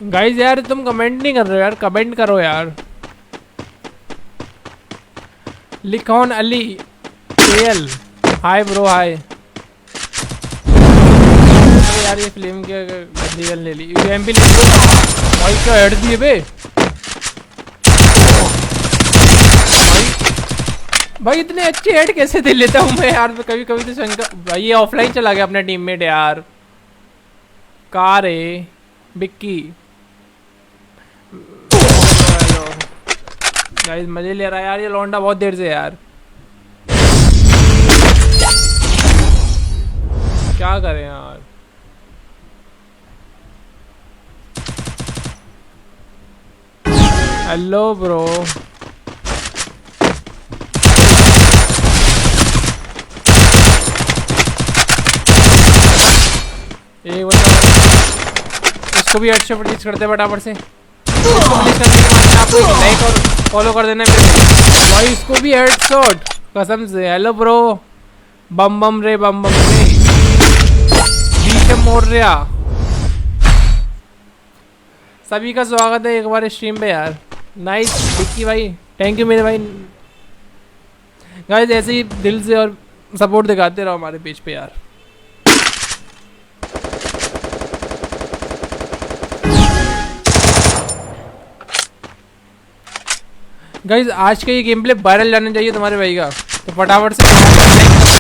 Guys यार तुम comment नहीं कर रहे हो यार, कमेंट करो यार। लिखोन Ali L, hi bro hi. अरे यार ये फिल्म के गंदी ले ली, यूएमपी ले ली भाई, क्या हेड दिए बे भाई, इतने अच्छे हेड कैसे दे लेता हूँ मैं यार। कभी कभी तो शंकर भाई ये ऑफलाइन चला गया अपना टीममेट यार। कार है बिक्की। गाइस मजे ले रहा है यार ये लौंडा बहुत देर से यार। क्या करें यार। Hello bro. एक इसको भी हेडशॉट रिलीज करते हैं फटाफट से। इसको रिलीज करने के बाद आप लाइक और फॉलो कर देना मेरे को भाई। इसको भी हेडशॉट कसम से। हेलो ब्रो, बम बम रे बम बम रे, बीच मोड़ रहा। सभी का स्वागत है एक बार स्ट्रीम पे यार। नाइस विक्की भाई, थैंक यू मेरे भाई। गाइस ऐसे ही दिल से और सपोर्ट दिखाते रहो हमारे पेज पे यार। गाइस आज का ये गेम प्ले वायरल जाना चाहिए तुम्हारे भाई का, तो फटाफट से